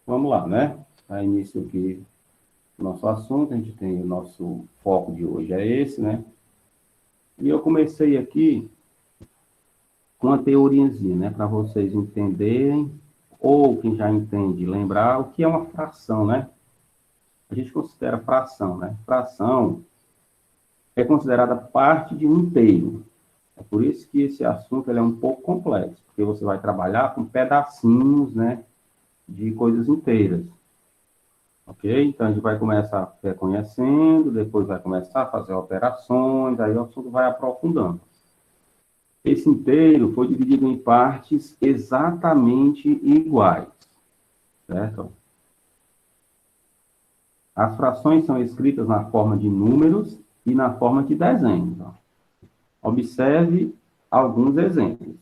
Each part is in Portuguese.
Vamos lá, né? A início aqui do nosso assunto, a gente tem o nosso foco de hoje, é esse, né? E eu comecei aqui com uma teoriazinha, né? Para vocês entenderem, ou quem já entende, lembrar o que é uma fração, né? A gente considera fração, né? Fração é considerada parte de um inteiro. É por isso que esse assunto ele é um pouco complexo, porque você vai trabalhar com pedacinhos, né? De coisas inteiras. Ok? Então, a gente vai começar conhecendo, depois vai começar a fazer operações, aí o assunto vai aprofundando. Esse inteiro foi dividido em partes exatamente iguais, certo? As frações são escritas na forma de números e na forma de desenhos. Ó. Observe alguns exemplos.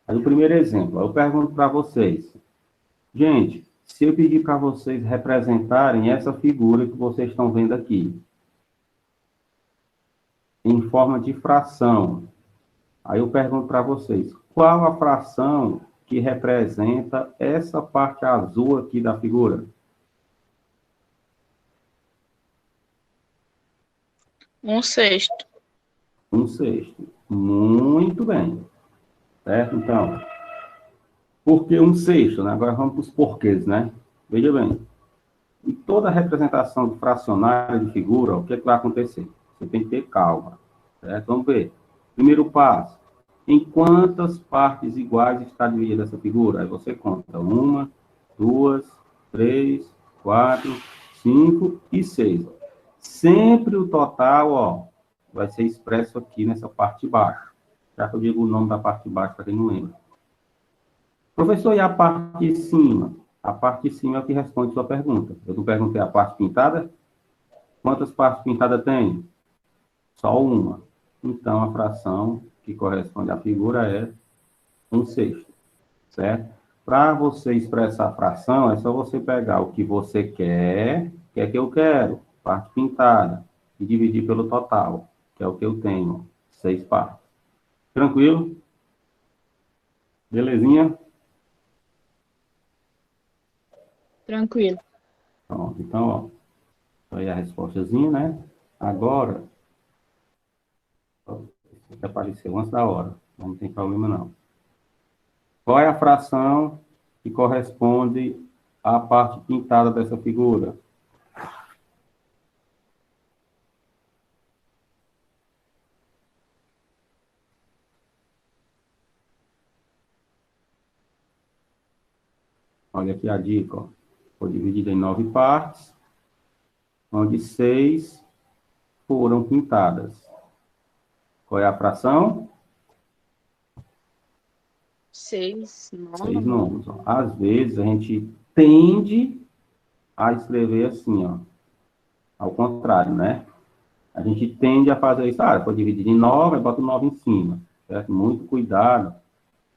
Aí, o primeiro exemplo, eu pergunto para vocês, gente, se eu pedir para vocês representarem essa figura que vocês estão vendo aqui, em forma de fração, aí eu pergunto para vocês, qual a fração que representa essa parte azul aqui da figura? 1/6. 1/6. Muito bem. Certo? Então, por que 1/6? Né? Agora vamos para os porquês, né? Veja bem, em toda representação de fracionária de figura, o que, é que vai acontecer? Você tem que ter calma. Certo? Vamos ver. Primeiro passo. Em quantas partes iguais está dividida essa figura? Aí você conta. 1, 2, 3, 4, 5 e 6. Sempre o total, ó, vai ser expresso aqui nessa parte de baixo. Já que eu digo o nome da parte de baixo, para quem não lembra. Professor, e a parte de cima? A parte de cima é o que responde a sua pergunta. Eu não perguntei a parte pintada? Quantas partes pintadas tem? Só uma. Então, a fração que corresponde à figura é 1/6, certo? Para você expressar a fração, é só você pegar o que você quer, que é que eu quero, parte pintada, e dividir pelo total, que é o que eu tenho, 6 partes. Tranquilo? Belezinha? Tranquilo. Pronto. Então, ó, aí a respostazinha, né? Agora, apareceu antes da hora, não tem problema não. Qual é a fração que corresponde à parte pintada dessa figura? Olha aqui a dica, ó. Foi dividida em 9 partes, onde 6 foram pintadas. Qual é a fração? 6, 6 9. números. Ó. Às vezes a gente tende a escrever assim, ó, ao contrário, né? A gente tende a fazer isso. Ah, foi dividido em 9, aí bota o 9 em cima. Certo? Muito cuidado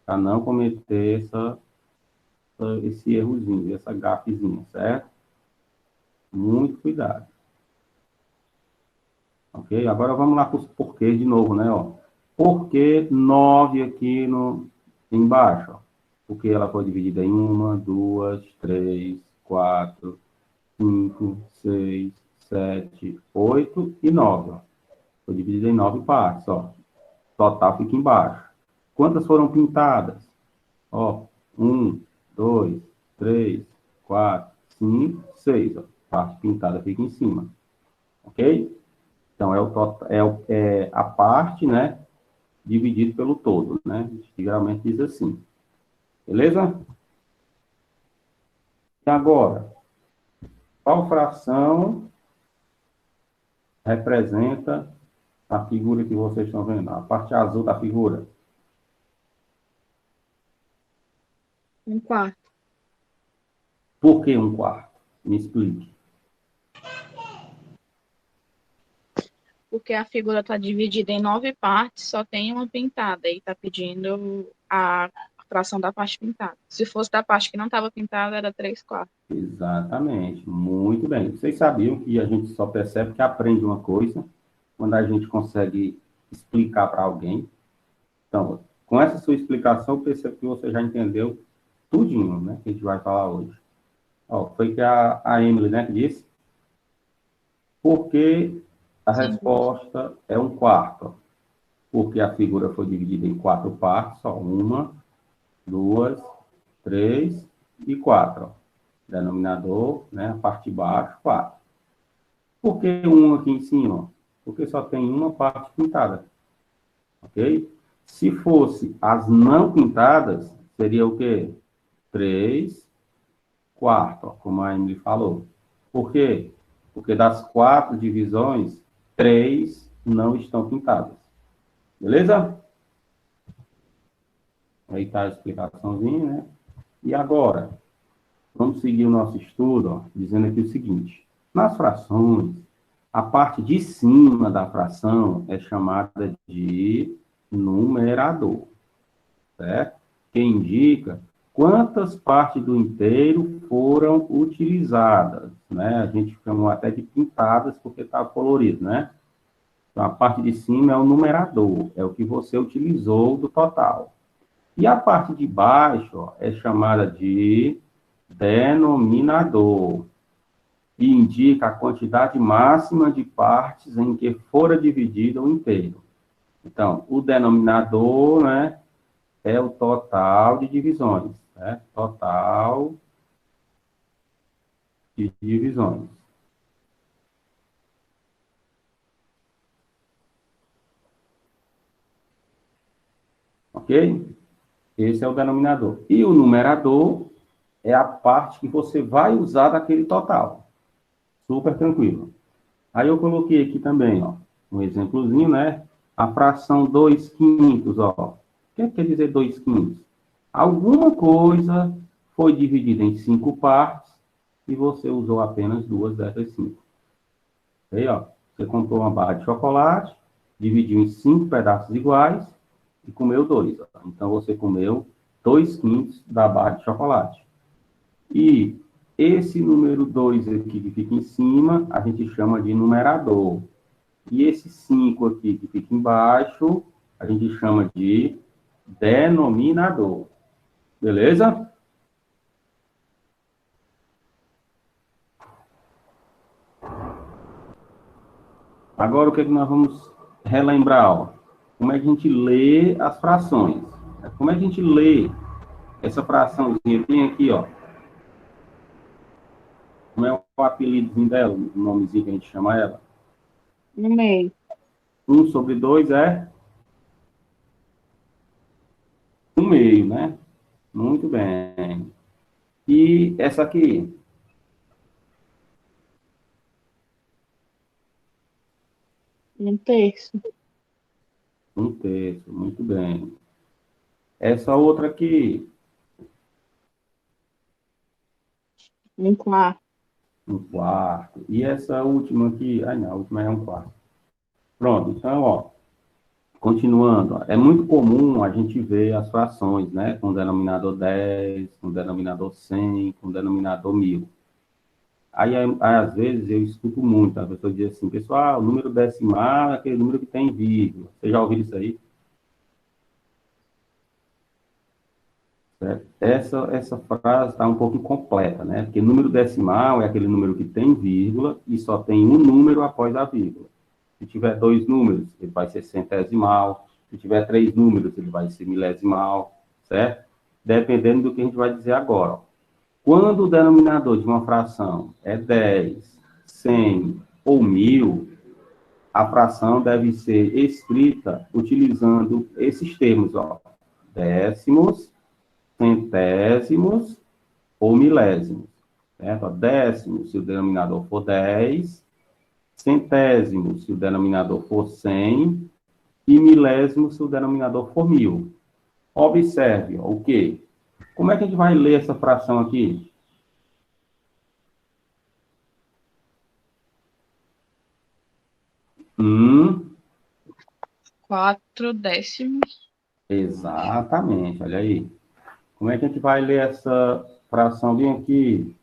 para não cometer esse errozinho, essa gafezinha, certo? Muito cuidado. Ok? Agora vamos lá para os porquês de novo, né? Ó. Por que 9 aqui embaixo? Ó? Porque ela foi dividida em 1, 2, 3, 4, 5, 6, 7, 8 e 9. Ó. Foi dividida em 9 partes. Ó. Total fica embaixo. Quantas foram pintadas? Ó, 1, 2, 3, 4, 5, 6. Ó. Parte pintada fica em cima. Ok? Então, é a parte, né, dividido pelo todo, né? A gente geralmente diz assim. Beleza? E agora, qual fração representa a figura que vocês estão vendo? A parte azul da figura. 1/4. Por que 1/4? Me explique. Porque a figura está dividida em 9 partes, só tem uma pintada e está pedindo a fração da parte pintada. Se fosse da parte que não estava pintada, era 3/4. Exatamente. Muito bem. Vocês sabiam que a gente só percebe que aprende uma coisa quando a gente consegue explicar para alguém. Então, com essa sua explicação, eu percebo que você já entendeu tudinho, né, que a gente vai falar hoje. Ó, foi que a Emily, né, que disse. Porque a Sim, resposta é um quarto. Porque a figura foi dividida em 4 partes, ó, 1, 2, 3 e 4. Denominador, né, a parte de baixo, 4. Por que 1 aqui em cima? Porque só tem uma parte pintada, ok? Se fosse as não pintadas, seria o quê? 3 quarto, como a Emily falou. Por quê? Porque das 4 divisões, 3 não estão pintadas. Beleza? Aí está a explicaçãozinha, né? E agora, vamos seguir o nosso estudo, ó, dizendo aqui o seguinte. Nas frações, a parte de cima da fração é chamada de numerador, certo? Que indica quantas partes do inteiro foram utilizadas, né? A gente chama até de pintadas porque está colorido, né? Então, a parte de cima é o numerador, é o que você utilizou do total. E a parte de baixo ó, é chamada de denominador, e indica a quantidade máxima de partes em que fora dividido o inteiro. Então, o denominador, né, é o total de divisões, né? Total de divisões. Ok? Esse é o denominador. E o numerador é a parte que você vai usar daquele total. Super tranquilo. Aí eu coloquei aqui também, ó, um exemplozinho, né? A fração 2 quintos, ó. O que quer dizer 2 quintos? Alguma coisa foi dividida em 5 partes e você usou apenas 2 dessas 5. Aí, ó, você comprou uma barra de chocolate, dividiu em 5 pedaços iguais e comeu 2. Ó. Então, você comeu 2 quintos da barra de chocolate. E esse número 2 aqui que fica em cima, a gente chama de numerador. E esse 5 aqui que fica embaixo, a gente chama de denominador. Beleza? Agora, o que é que nós vamos relembrar? Ó? Como é que a gente lê as frações? Como é que a gente lê essa fraçãozinha? Tem aqui, ó. Como é o apelidozinho dela, o nomezinho que a gente chama ela? no meio. 1 sobre 2 é 1 meio, né? Muito bem. E essa aqui? Um terço. 1 terço, muito bem. Essa outra aqui? Um quarto. 1 quarto. E essa última aqui? Ah, não, a última é 1 quarto. Pronto, então, ó, continuando, ó, é muito comum a gente ver as frações, né, com denominador 10, com denominador 100, com denominador 1000. Aí, às vezes, eu escuto muito, a pessoa diz assim, pessoal, o número decimal é aquele número que tem vírgula. Você já ouviu isso aí? Certo? Essa frase está um pouco incompleta, né? Porque número decimal é aquele número que tem vírgula e só tem um número após a vírgula. Se tiver 2 números, ele vai ser centesimal. Se tiver 3 números, ele vai ser milesimal, certo? Dependendo do que a gente vai dizer agora. Ó. Quando o denominador de uma fração é 10, 100 ou 1000, a fração deve ser escrita utilizando esses termos, ó. Décimos, centésimos ou milésimos. Certo? Décimo, se o denominador for 10, centésimo, se o denominador for 100, e milésimo, se o denominador for 1000. Observe ó, o quê? Como é que a gente vai ler essa fração aqui? Hum, 4 décimos. exatamente, olha aí. Como é que a gente vai ler essa fração bem aqui?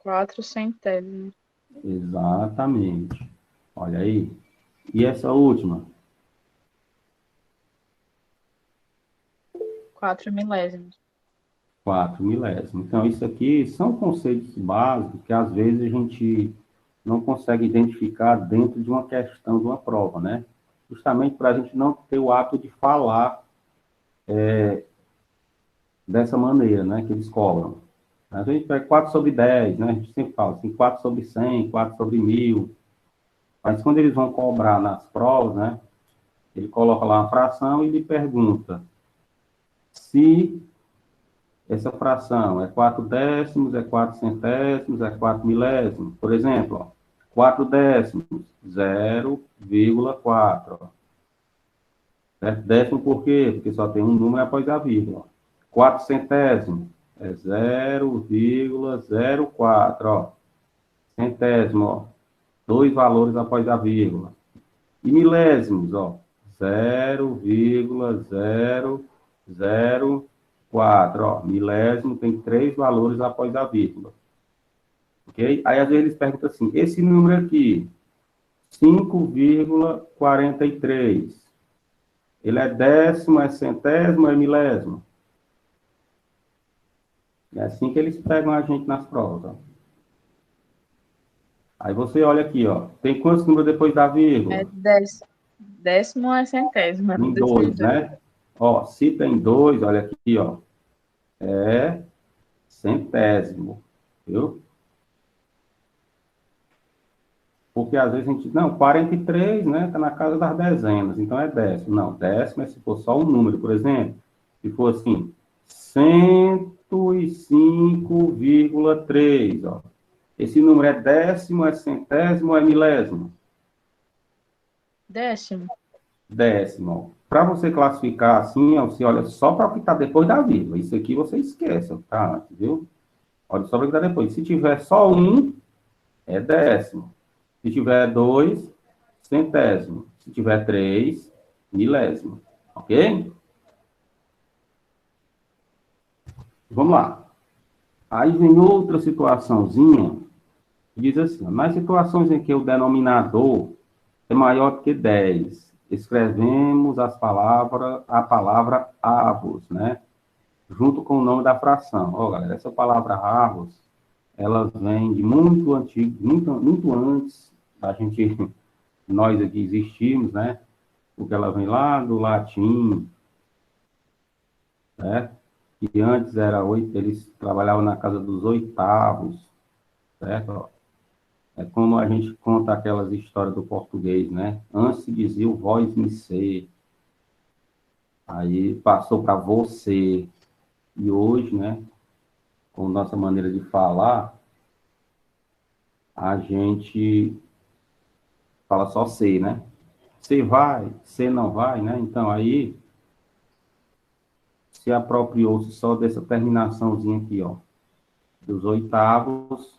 4 centésimos. Exatamente. Olha aí. E essa última? 4 milésimos. 4 milésimos. Então, isso aqui são conceitos básicos que, às vezes, a gente não consegue identificar dentro de uma questão, de uma prova, né? Justamente para a gente não ter o hábito de falar dessa maneira, né? Que eles cobram. A gente pega 4 sobre 10, né? A gente sempre fala assim, 4 sobre 100, 4 sobre 1000. Mas quando eles vão cobrar nas provas, né? Ele coloca lá uma fração e ele pergunta se essa fração é 4 décimos, é 4 centésimos, é 4 milésimos. Por exemplo, ó, 4 décimos, 0,4. Ó. Certo? Décimo por quê? Porque só tem um número após a vírgula. 4 centésimos é 0,04. Ó. Centésimo, ó, dois valores após a vírgula. E milésimos, ó, 0,004, ó, milésimo tem 3 valores após a vírgula. Ok? Aí, às vezes, eles perguntam assim, esse número aqui, 5,43, ele é décimo, é centésimo, é milésimo? É assim que eles pegam a gente nas provas, ó. Aí você olha aqui, ó, tem quantos números depois da É vírgula? décimo é centésimo, Tem desse 2, jeito. né? Ó, se tem 2, olha aqui, ó, é centésimo, viu? Porque às vezes a gente, não, 43, né, está na casa das dezenas, então é décimo. Não, décimo é se for só um número, por exemplo, se for assim, 105,3, ó. Esse número é décimo, é centésimo, é milésimo? Décimo. Décimo. Para você classificar assim, ó, você olha só para o que está depois da vírgula. Isso aqui você esquece, tá? Viu? Olha só para o que está depois. Se tiver só um, é décimo. Se tiver 2, centésimo. Se tiver 3, milésimo. Ok? Vamos lá. Aí vem outra situaçãozinha, que diz assim, ó, nas situações em que o denominador é maior que 10, escrevemos a palavra avos, né? Junto com o nome da fração. Ó, galera, essa palavra avos, ela vem de muito antigo, muito antes da gente, nós aqui existirmos, né? Porque ela vem lá do latim, né? Que antes era eles trabalhavam na casa dos oitavos, certo? É como a gente conta aquelas histórias do português, né? Antes se dizia o vós me ser, aí passou para você, e hoje, né? Com nossa maneira de falar, a gente fala só ser, né? Você vai, você não vai, né? Então aí se apropriou-se só dessa terminaçãozinha aqui, ó. Dos oitavos,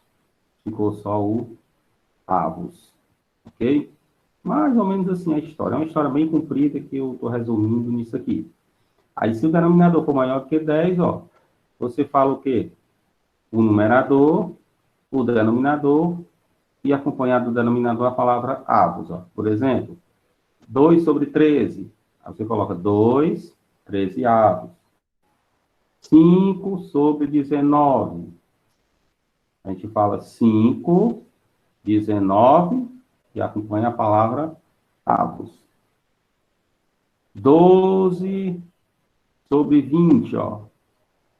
ficou só o avos, ok? Mais ou menos assim a história. É uma história bem comprida que eu estou resumindo nisso aqui. Aí, se o denominador for maior que 10, ó, você fala o quê? O numerador, o denominador e acompanhado do denominador a palavra avos, ó. Por exemplo, 2 sobre 13. Aí você coloca 2, 13 avos. 5 sobre 19. A gente fala 5, 19 e acompanha a palavra avos. 12 sobre 20, ó.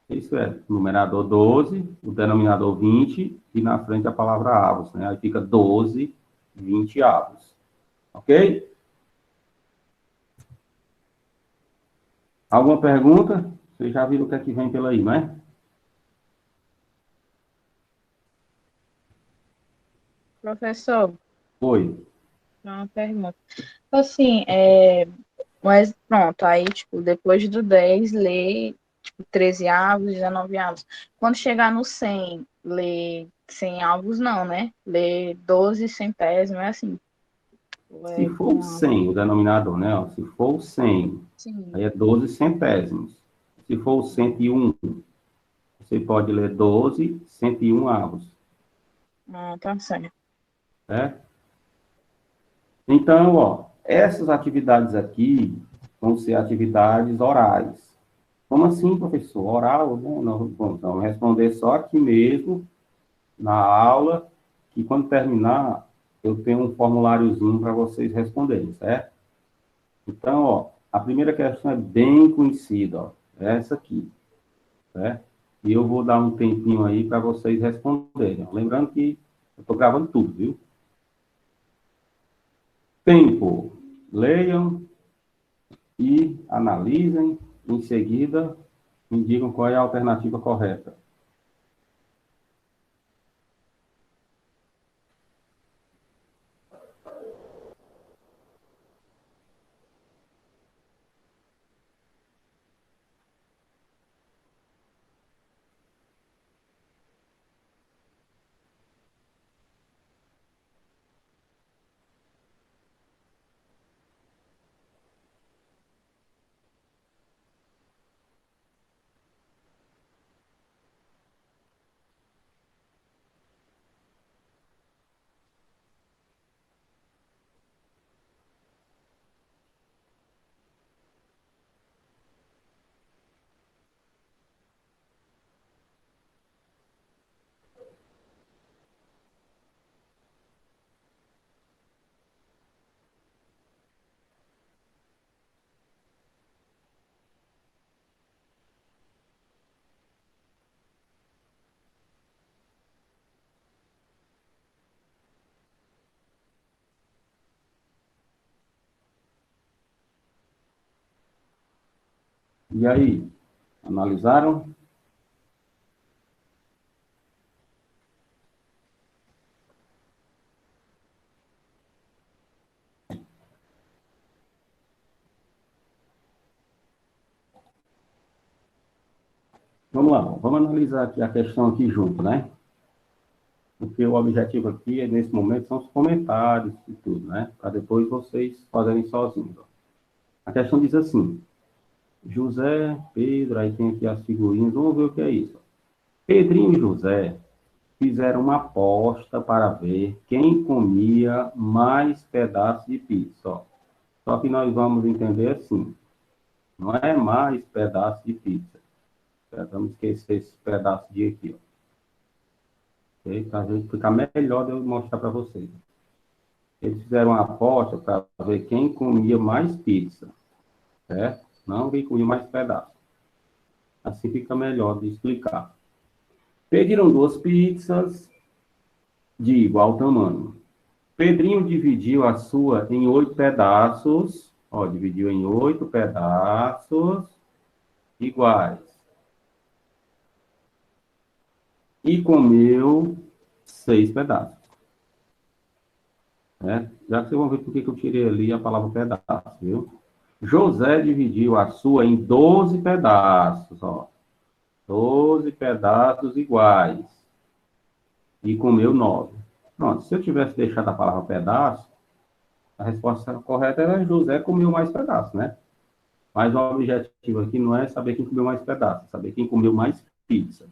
Isso é, numerador 12, o denominador 20 e na frente a palavra avos, né? Aí fica 12, 20 avos. Ok? Alguma pergunta? Vocês já viram o que é que vem pela aí, não é? Professor, Oi. uma pergunta. Assim, mas pronto, aí, tipo, depois do 10, lê, tipo, 13 avos, 19 avos. Quando chegar no 100, lê 100 avos, não, né? Lê 12 centésimos, é assim. Se É for o com avo. 100, o denominador, né? Ó, se for o 100, Sim. aí é 12 centésimos. Se for o 101, você pode ler 12, 101 avos, Ah, tá certo. certo? Então, ó, essas atividades aqui vão ser atividades orais. Como assim, professor? Oral, né? Nós vamos responder só aqui mesmo, na aula, que quando terminar, eu tenho um formuláriozinho para vocês responderem, certo? Então, ó, a primeira questão é bem conhecida, ó, é essa aqui, certo? E eu vou dar um tempinho aí para vocês responderem. Ó. Lembrando que eu estou gravando tudo, viu? Tempo. Leiam e analisem. Em seguida, me digam qual é a alternativa correta. E aí, analisaram? Vamos lá, vamos analisar aqui a questão aqui junto, né? Porque o objetivo aqui, nesse momento, são os comentários e tudo, né? Para depois vocês fazerem sozinhos. A questão diz assim, José, Pedro, aí tem aqui as figurinhas, vamos ver o que é isso. Pedrinho e José fizeram uma aposta para ver quem comia mais pedaços de pizza. Ó. Só que nós vamos entender assim, não é mais pedaço de pizza. Vamos esquecer esse pedaço de aqui, ó. Okay? Para a gente ficar melhor de eu mostrar para vocês. Eles fizeram uma aposta para ver quem comia mais pizza, certo? Não quem comia mais pedaço. Assim fica melhor de explicar. Pediram duas pizzas de igual tamanho. Pedrinho dividiu a sua em 8 pedaços. Ó, dividiu em 8 pedaços iguais. E comeu 6 pedaços. Né? Já que vocês vão ver por que eu tirei ali a palavra pedaço, viu? José dividiu a sua em 12 pedaços, ó. 12 pedaços iguais. E comeu 9. Pronto, se eu tivesse deixado a palavra pedaço, a resposta correta era José comeu mais pedaços, né? Mas o objetivo aqui não é saber quem comeu mais pedaços, é saber quem comeu mais pizza.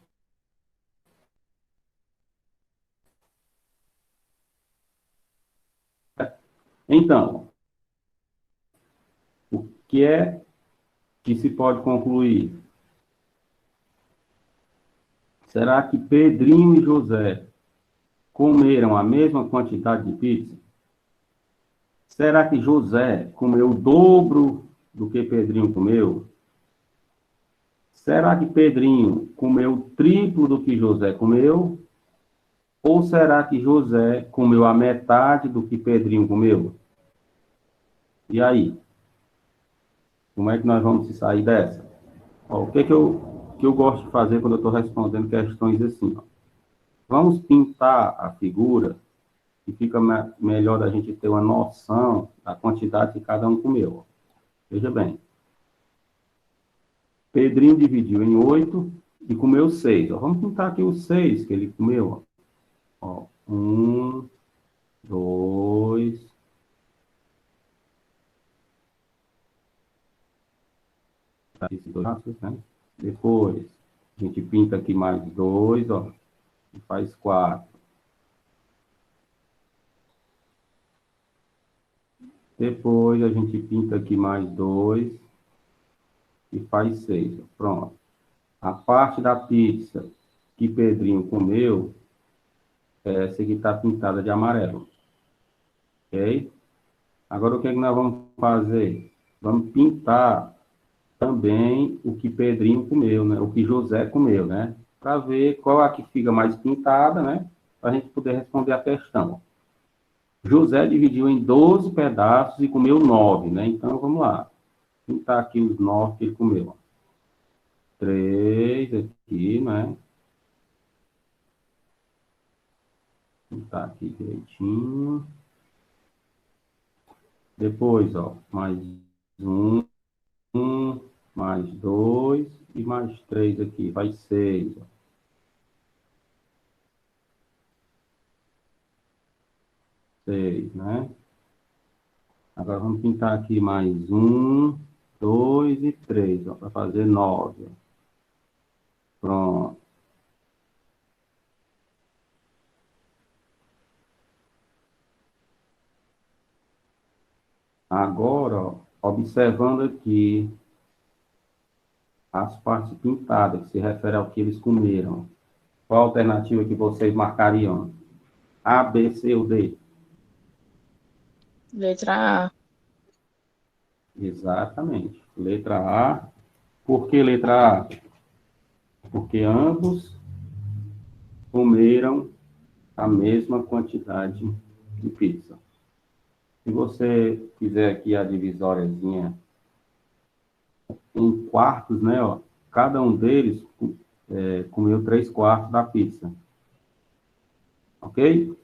Então, o que é que se pode concluir? Será que Pedrinho e José comeram a mesma quantidade de pizza? Será que José comeu o dobro do que Pedrinho comeu? Será que Pedrinho comeu o triplo do que José comeu? Ou será que José comeu a metade do que Pedrinho comeu? E aí? Como é que nós vamos sair dessa? Ó, o que eu gosto de fazer quando eu estou respondendo questões assim? Ó. Vamos pintar a figura que fica melhor da gente ter uma noção da quantidade que cada um comeu. Ó. Veja bem. Pedrinho dividiu em 8 e comeu 6. Ó. Vamos pintar aqui os 6 que ele comeu. Ó. 1, 2, esses dois laços, né? Depois, a gente pinta aqui mais 2, ó, e faz 4. Depois, a gente pinta aqui mais 2 e faz 6. Pronto. A parte da pizza que Pedrinho comeu, essa aqui está pintada de amarelo. Ok? Agora, o que é que nós vamos fazer? Vamos pintar também o que Pedrinho comeu, né? O que José comeu, né? Para ver qual é a que fica mais pintada, né? Para a gente poder responder a questão. José dividiu em 12 pedaços e comeu 9, né? Então, vamos lá. Pintar aqui os 9 que ele comeu. 3 aqui, né? Pintar aqui direitinho. Depois, ó, mais um, mais 2 e mais 3 aqui. Vai 6, ó. 6, né? Agora vamos pintar aqui mais 1, 2 e 3, ó, para fazer 9. Pronto. Agora, ó, observando aqui as partes pintadas, que se refere ao que eles comeram. Qual a alternativa que vocês marcariam? A, B, C ou D? Letra A. Exatamente. Letra A. Por que letra A? Porque ambos comeram a mesma quantidade de pizza. Se você fizer aqui a divisóriazinha em quartos, né? Ó, cada um deles comeu 3 quartos da pizza. Ok?